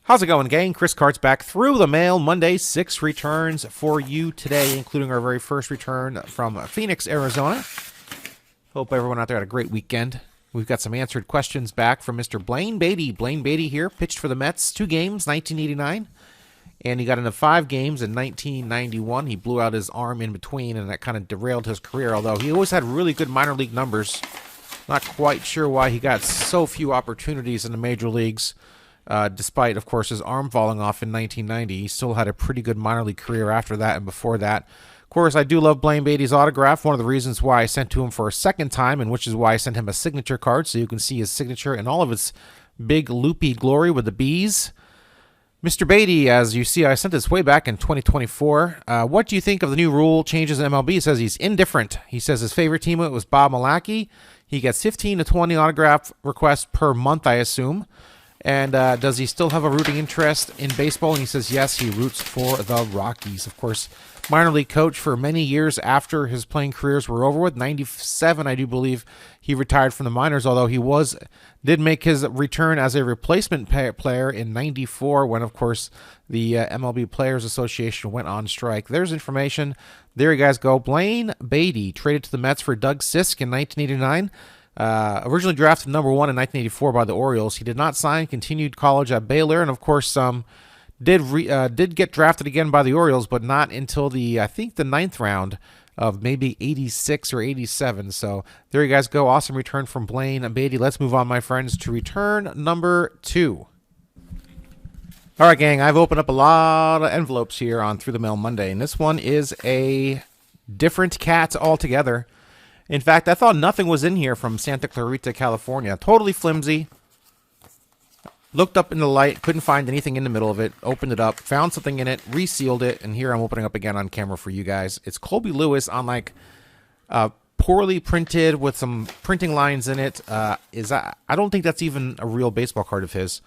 How's it going, gang? Chris Cart's back through the mail Monday. 6 returns for you today, including our very first return from Phoenix, Arizona. Hope everyone out there had a great weekend. We've got some answered questions back from Mr. Blaine Beatty. Blaine Beatty here, pitched for the Mets 2 games, 1989. And he got into 5 games in 1991. He blew out his arm in between, and that kind of derailed his career, although he always had really good minor league numbers. Not quite sure why he got so few opportunities in the major leagues. Despite, of course, his arm falling off in 1990, he still had a pretty good minor league career after that and before that. Of course, I do love Blaine Beatty's autograph. One of the reasons why I sent to him for a second time, and which is why I sent him a signature card, so you can see his signature in all of its big loopy glory with the bees. Mr. Beatty, as you see, I sent this way back in 2024. What do you think of the new rule changes in MLB? He says he's indifferent. He says his favorite teammate was Bob Milwaukee. He gets 15 to 20 autograph requests per month, I assume. And does he still have a rooting interest in baseball? And he says, yes, he roots for the Rockies. Of course, minor league coach for many years after his playing careers were over with. 97, I do believe, he retired from the minors, although he did make his return as a replacement player in 94 when, of course, the MLB Players Association went on strike. There's information. There you guys go. Blaine Beatty traded to the Mets for Doug Sisk in 1989. Originally drafted number 1 in 1984 by the Orioles. He did not sign, continued college at Baylor, and of course did get drafted again by the Orioles, but not until I think the 9th round of maybe 86 or 87. So there you guys go. Awesome return from Blaine Beatty. Let's move on, my friends, to return number 2. All right, gang, I've opened up a lot of envelopes here on Through the Mail Monday, and this one is a different cat altogether. In fact, I thought nothing was in here from Santa Clarita, California. Totally flimsy. Looked up in the light, couldn't find anything in the middle of it. Opened it up, found something in it, resealed it, and here I'm opening up again on camera for you guys. It's Colby Lewis on like poorly printed with some printing lines in it. I don't think that's even a real baseball card of his.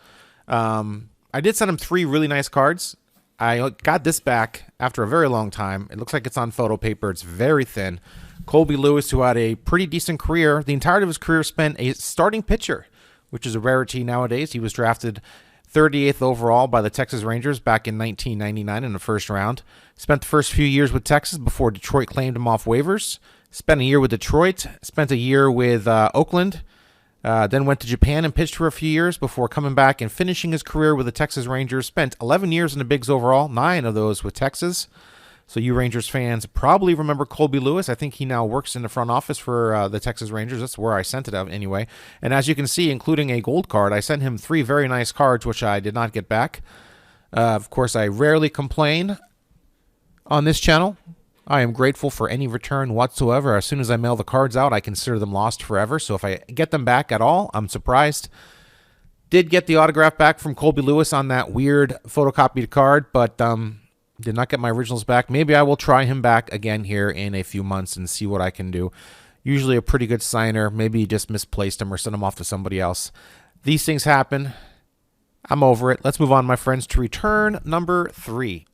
I did send him 3 really nice cards. I got this back after a very long time. It looks like it's on photo paper. It's very thin. Colby Lewis, who had a pretty decent career. The entirety of his career spent a starting pitcher, which is a rarity nowadays. He was drafted 38th overall by the Texas Rangers back in 1999 in the first round. Spent the first few years with Texas before Detroit claimed him off waivers. Spent a year with Detroit. Spent a year with Oakland. Then went to Japan and pitched for a few years before coming back and finishing his career with the Texas Rangers. Spent 11 years in the Bigs overall, 9 of those with Texas. So you Rangers fans probably remember Colby Lewis. I think he now works in the front office for the Texas Rangers. That's where I sent it out anyway. And as you can see, including a gold card, I sent him 3 very nice cards, which I did not get back. Of course, I rarely complain on this channel. I am grateful for any return whatsoever. As soon as I mail the cards out, I consider them lost forever. So if I get them back at all, I'm surprised. Did get the autograph back from Colby Lewis on that weird photocopied card, but did not get my originals back. Maybe I will try him back again here in a few months and see what I can do. Usually a pretty good signer. Maybe he just misplaced him or sent him off to somebody else. These things happen. I'm over it. Let's move on, my friends, to return number 3.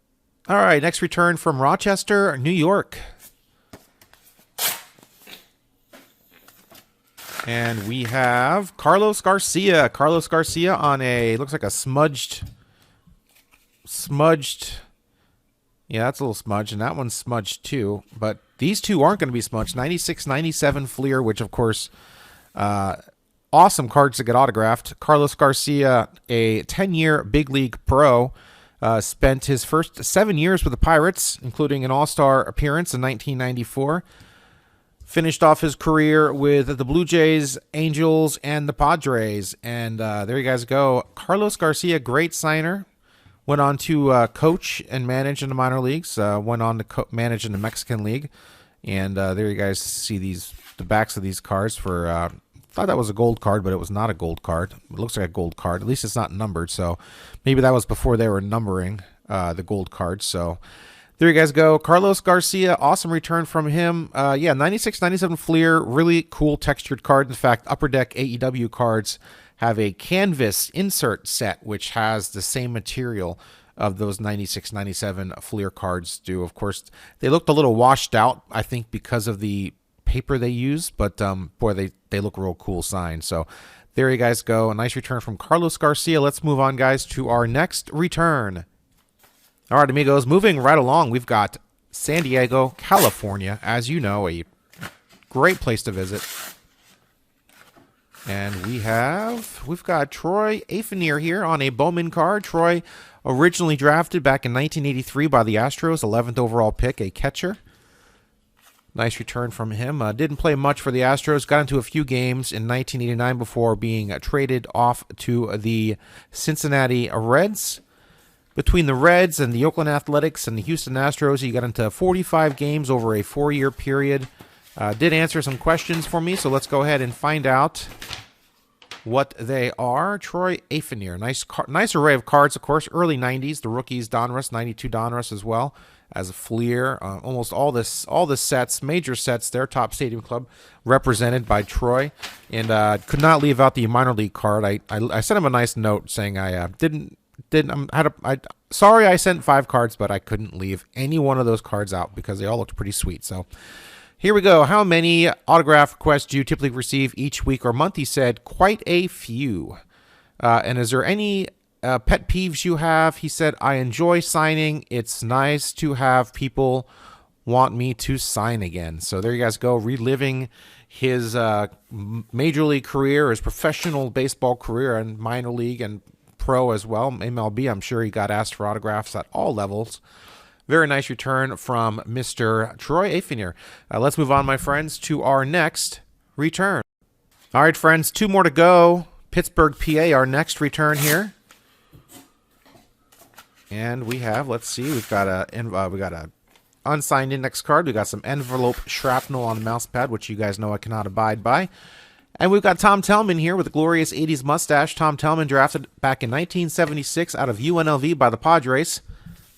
All right, next return from Rochester, New York. And we have Carlos Garcia. Carlos Garcia on looks like a smudged. Yeah, that's a little smudged, and that one's smudged too. But these two aren't going to be smudged. 96, 97 Fleer, which, of course, awesome cards to get autographed. Carlos Garcia, a 10-year big league pro, spent his first 7 years with the Pirates, including an all-star appearance in 1994. Finished off his career with the Blue Jays, Angels, and the Padres. And there you guys go. Carlos Garcia, great signer. Went on to coach and manage in the minor leagues. Went on to manage in the Mexican League. And there you guys see the backs of these cards for... thought that was a gold card, but it was not a gold card. It looks like a gold card. At least it's not numbered. So maybe that was before they were numbering the gold cards. So there you guys go. Carlos Garcia, awesome return from him. 96, 97 Fleer. Really cool textured card. In fact, Upper Deck AEW cards have a canvas insert set, which has the same material of those 96, 97 Fleer cards do. Of course, they looked a little washed out, I think, because of the paper they use, but boy, they look real cool signed. So There you guys go. A nice return from Carlos Garcia. Let's move on, guys, to our next return. All right, amigos, moving right along, we've got San Diego, California. As you know, a great place to visit. And we've got Troy Afenier here on a Bowman card. Troy, originally drafted back in 1983 by the Astros, 11th overall pick, a catcher. Nice return from him. Didn't play much for the Astros. Got into a few games in 1989 before being traded off to the Cincinnati Reds. Between the Reds and the Oakland Athletics and the Houston Astros, he got into 45 games over a 4-year period. Did answer some questions for me, so let's go ahead and find out what they are. Troy Afenier. Nice array of cards, of course. Early 90s. The rookies, Donruss, 92 Donruss as well. As a Fleer, almost all the sets, major sets, their top stadium club, represented by Troy, and could not leave out the minor league card. I sent him a nice note saying I sorry I sent 5 cards, but I couldn't leave any one of those cards out because they all looked pretty sweet. So here we go. How many autograph requests do you typically receive each week or month? He said quite a few. And is there any pet peeves you have? He said, I enjoy signing. It's nice to have people want me to sign again. So there you guys go, reliving his major league career, his professional baseball career, and minor league and pro as well. MLB, I'm sure he got asked for autographs at all levels. Very nice return from Mr. Troy Afenier. Let's move on, my friends, to our next return. All right, friends, 2 more to go. Pittsburgh, PA, our next return here. And we have, let's see, we got a unsigned index card. We got some envelope shrapnel on the mouse pad, which you guys know I cannot abide by. And we've got Tom Telman here with a glorious 80s mustache. Tom Telman drafted back in 1976 out of UNLV by the Padres.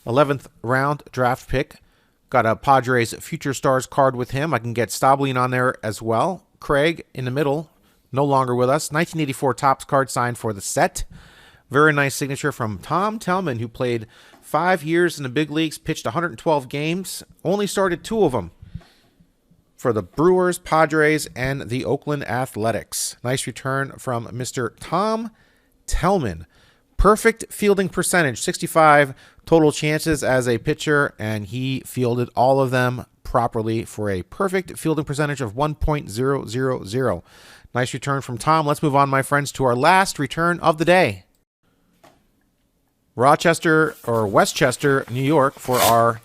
11th round draft pick. Got a Padres Future Stars card with him. I can get Stabling on there as well. Craig in the middle, no longer with us. 1984 Topps card signed for the set. Very nice signature from Tom Telman, who played 5 years in the big leagues, pitched 112 games, only started 2 of them for the Brewers, Padres, and the Oakland Athletics. Nice return from Mr. Tom Telman. Perfect fielding percentage, 65 total chances as a pitcher, and he fielded all of them properly for a perfect fielding percentage of 1.000. Nice return from Tom. Let's move on, my friends, to our last return of the day. Rochester or Westchester, New York, for our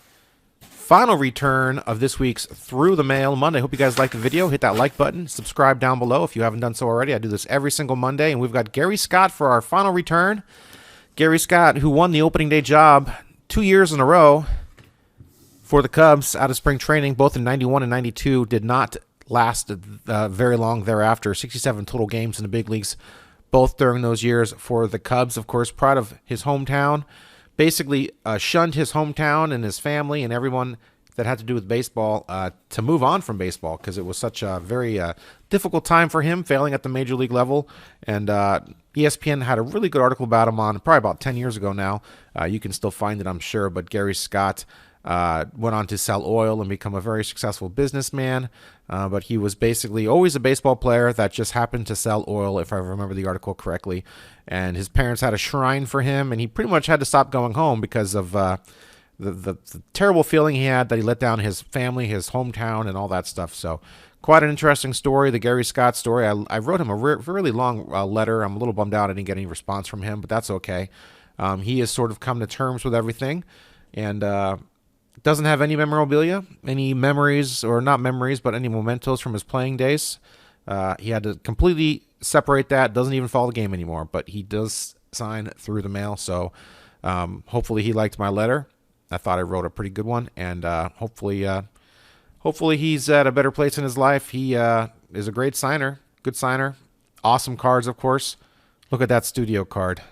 final return of this week's Through the Mail Monday. Hope you guys liked the video. Hit that like button. Subscribe down below if you haven't done so already. I do this every single Monday. And we've got Gary Scott for our final return. Gary Scott, who won the opening day job 2 years in a row for the Cubs out of spring training, both in 91 and 92, did not last very long thereafter. 67 total games in the big leagues, both during those years for the Cubs. Of course, proud of his hometown. Basically shunned his hometown and his family and everyone that had to do with baseball to move on from baseball because it was such a very difficult time for him, failing at the major league level. And ESPN had a really good article about him on probably about 10 years ago now. You can still find it, I'm sure. But Gary Scott went on to sell oil and become a very successful businessman. But he was basically always a baseball player that just happened to sell oil, if I remember the article correctly. And his parents had a shrine for him, and he pretty much had to stop going home because of the terrible feeling he had that he let down his family, his hometown, and all that stuff. So quite an interesting story, the Gary Scott story. I wrote him a really long letter. I'm a little bummed out I didn't get any response from him, but that's okay. He has sort of come to terms with everything, and doesn't have any memorabilia, any memories, or not memories, but any mementos from his playing days. He had to completely separate that. Doesn't even follow the game anymore, but he does sign through the mail. So hopefully he liked my letter. I thought I wrote a pretty good one, and hopefully he's at a better place in his life. He is a great signer, good signer, awesome cards, of course. Look at that studio card,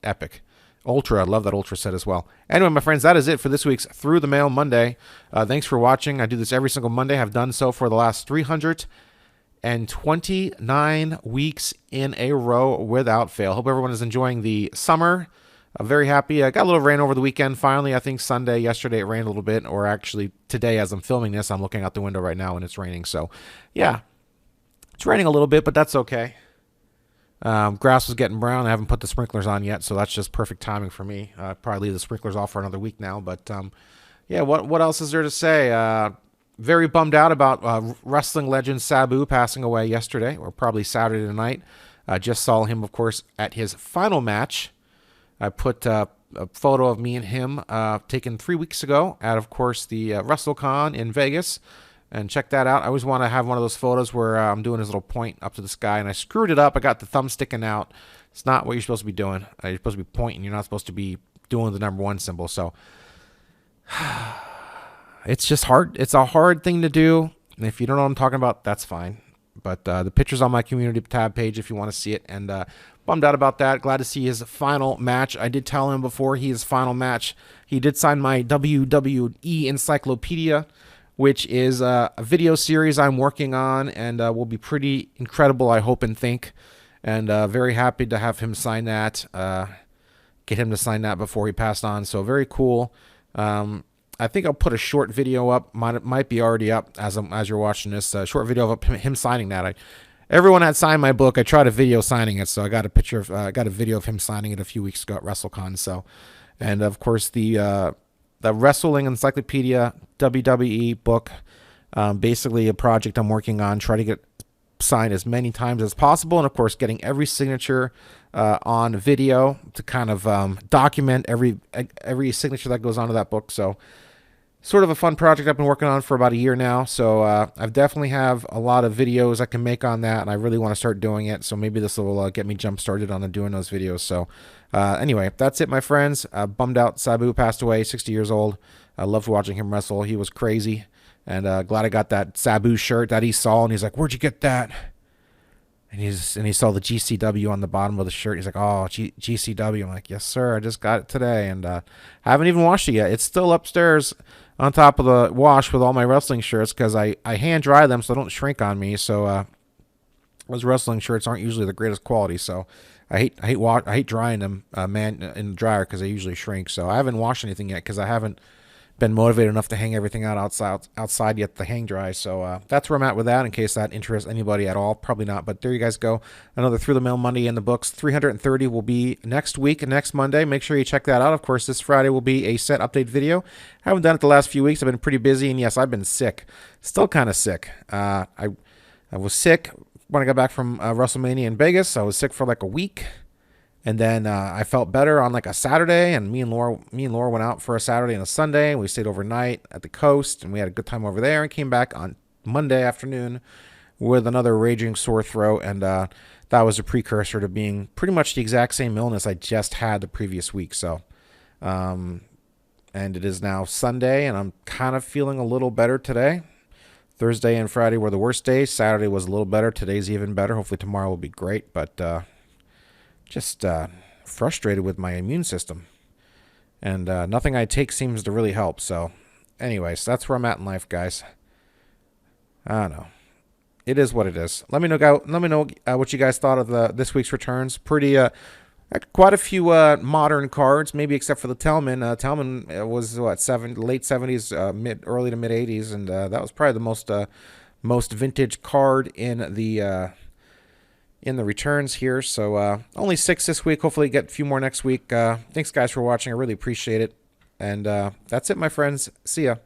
epic. Ultra, I love that Ultra set as well. Anyway, my friends, that is it for this week's Through the Mail Monday. Thanks for watching. I do this every single Monday. I've done so for the last 329 weeks in a row without fail. Hope everyone is enjoying the summer. I'm very happy. I got a little rain over the weekend. Finally, I think Sunday, yesterday, it rained a little bit. Or actually, today, as I'm filming this, I'm looking out the window right now and it's raining. So, yeah, it's raining a little bit, but that's okay. Grass was getting brown. I haven't put the sprinklers on yet, so that's just perfect timing for me. Probably leave the sprinklers off for another week now. But yeah, what else is there to say? Very bummed out about wrestling legend Sabu passing away yesterday, or probably Saturday night. Just saw him, of course, at his final match. I put a photo of me and him taken 3 weeks ago at, of course, the WrestleCon in Vegas. And check that out. I always want to have one of those photos where I'm doing his little point up to the sky, and I screwed it up. I got the thumb sticking out. It's not what you're supposed to be doing. You're supposed to be pointing. You're not supposed to be doing the number one symbol. So it's just hard. It's a hard thing to do. And if you don't know what I'm talking about, that's fine. But the picture's on my community tab page if you want to see it. And bummed out about that. Glad to see his final match. I did tell him before his final match, he did sign my WWE Encyclopedia, which is a video series I'm working on and will be pretty incredible, I hope and think. And very happy to have him sign that, get him to sign that before he passed on. So very cool. I think I'll put a short video up. Might be already up as you're watching this. Short video of him signing that. Everyone had signed my book. I tried a video signing it, so I got a picture of, got a video of him signing it a few weeks ago at WrestleCon. So, and of course the Wrestling Encyclopedia WWE book, basically a project I'm working on, try to get signed as many times as possible, and of course getting every signature on video to kind of document every signature that goes onto that book. So sort of a fun project I've been working on for about a year now. So I've definitely have a lot of videos I can make on that, and I really want to start doing it. So maybe this will get me jump started on doing those videos. So anyway, that's it, my friends. Bummed out Sabu passed away, 60 years old. I loved watching him wrestle. He was crazy. And glad I got that Sabu shirt that he saw, and he's like, "Where'd you get that?" And he saw the GCW on the bottom of the shirt. He's like, "Oh, GCW." I'm like, "Yes, sir. I just got it today, and haven't even washed it yet. It's still upstairs on top of the wash with all my wrestling shirts because I hand dry them so they don't shrink on me. So those wrestling shirts aren't usually the greatest quality. So I hate drying them in the dryer because they usually shrink. So I haven't washed anything yet because I haven't been motivated enough to hang everything out outside yet to hang dry. So that's where I'm at with that, in case that interests anybody at all. Probably not, but there you guys go. Another Through the Mail Monday in the books. 330 will be next week, next Monday. Make sure you check that out. Of course, this Friday will be a set update video. Haven't done it the last few weeks. I've been pretty busy, and yes, I've been sick. Still kind of sick. I was sick when I got back from WrestleMania in Vegas. I was sick for like a week. And then I felt better on like a Saturday, and me and Laura went out for a Saturday and a Sunday. And we stayed overnight at the coast, and we had a good time over there. And came back on Monday afternoon with another raging sore throat, and that was a precursor to being pretty much the exact same illness I just had the previous week. So, and it is now Sunday, and I'm kind of feeling a little better today. Thursday and Friday were the worst days. Saturday was a little better. Today's even better. Hopefully tomorrow will be great, but just frustrated with my immune system, and nothing I take seems to really help. So anyways, that's where I'm at in life, guys. I don't know. It is what it is. Let me know what you guys thought of this week's returns. Pretty quite a few modern cards, maybe except for the Telman. Telman was what, late 70s, early to mid 80s, and that was probably the most vintage card in the returns here. So only 6 this week. Hopefully get a few more next week. Thanks, guys, for watching. I really appreciate it. And that's it, my friends. See ya.